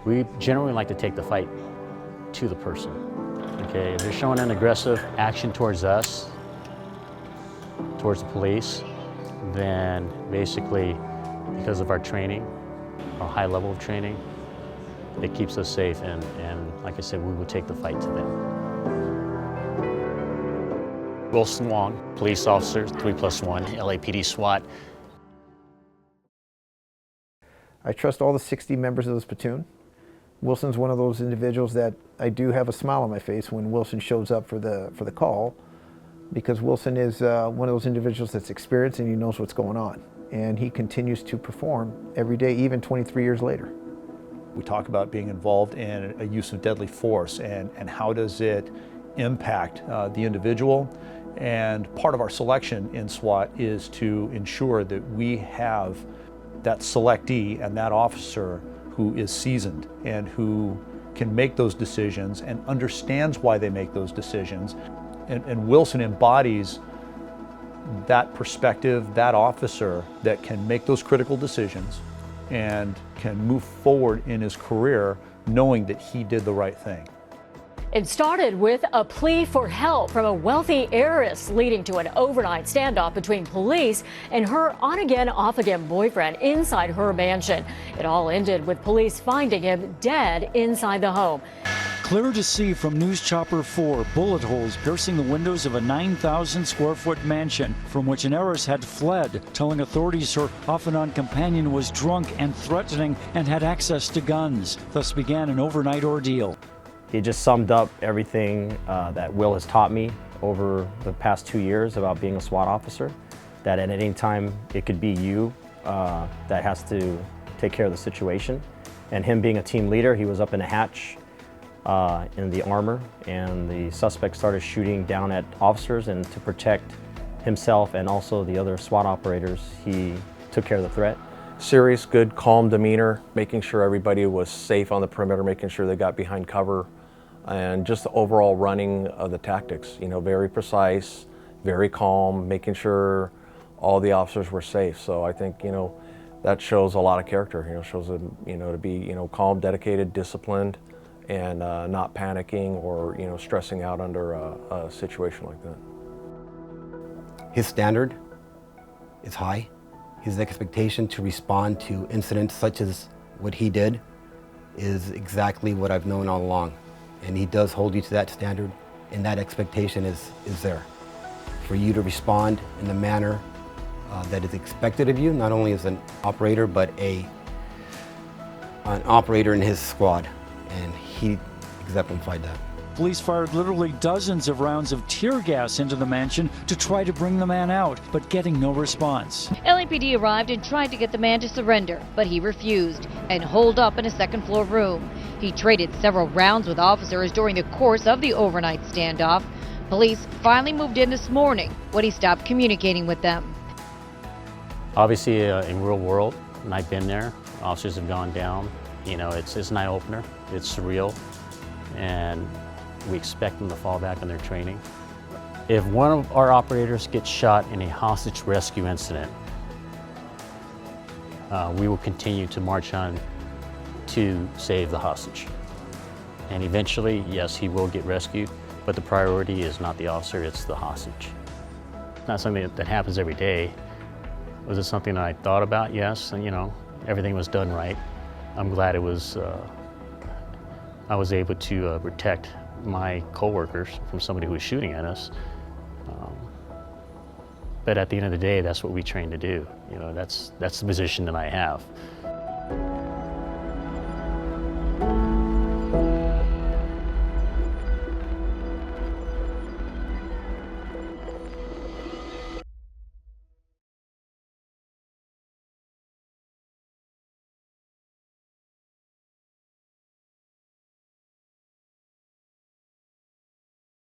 We generally like to take the fight to the person. Okay, if they're showing an aggressive action towards us, towards the police, then basically, because of our training, our high level of training, it keeps us safe, and like I said, we will take the fight to them. Wilson Wong, police officer, 3+1, LAPD SWAT. I trust all the 60 members of this platoon. Wilson's one of those individuals that I do have a smile on my face when Wilson shows up for the call, because Wilson is one of those individuals that's experienced and he knows what's going on. And he continues to perform every day, even 23 years later. We talk about being involved in a use of deadly force and how does it impact the individual. And part of our selection in SWAT is to ensure that we have that selectee and that officer who is seasoned and who can make those decisions and understands why they make those decisions. And Wilson embodies that perspective, that officer that can make those critical decisions and can move forward in his career knowing that he did the right thing. It started with a plea for help from a wealthy heiress, leading to an overnight standoff between police and her on-again, off-again boyfriend inside her mansion. It all ended with police finding him dead inside the home. Clear to see from News Chopper 4, bullet holes piercing the windows of a 9,000 square foot mansion from which an heiress had fled, telling authorities her off-and-on companion was drunk and threatening and had access to guns. Thus began an overnight ordeal. He just summed up everything that Will has taught me over the past 2 years about being a SWAT officer, that at any time it could be you that has to take care of the situation. And him being a team leader, he was up in a hatch in the armor, and the suspect started shooting down at officers, and to protect himself and also the other SWAT operators, he took care of the threat. Serious, good, calm demeanor, making sure everybody was safe on the perimeter, making sure they got behind cover, and just the overall running of the tactics, you know, very precise, very calm, making sure all the officers were safe. So I think, you know, that shows a lot of character, you know, shows them, you know, to be, you know, calm, dedicated, disciplined, and not panicking or, you know, stressing out under a situation like that. His standard is high. His expectation to respond to incidents such as what he did is exactly what I've known all along. And he does hold you to that standard, and that expectation is there. For you to respond in the manner that is expected of you, not only as an operator, but an operator in his squad. And he exemplified that. Police fired literally dozens of rounds of tear gas into the mansion to try to bring the man out, but getting no response. LAPD arrived and tried to get the man to surrender, but he refused and holed up in a second-floor room. He traded several rounds with officers during the course of the overnight standoff. Police finally moved in this morning when he stopped communicating with them. Obviously, in real world, and I've been there, officers have gone down. You know, it's an eye-opener, it's surreal, and we expect them to fall back on their training. If one of our operators gets shot in a hostage rescue incident, we will continue to march on to save the hostage. And eventually, yes, he will get rescued, but the priority is not the officer, it's the hostage. It's not something that happens every day. Was it something that I thought about? Yes, and you know, everything was done right. I'm glad it was, I was able to protect my coworkers from somebody who was shooting at us. But at the end of the day, that's what we train to do. You know, that's the position that I have.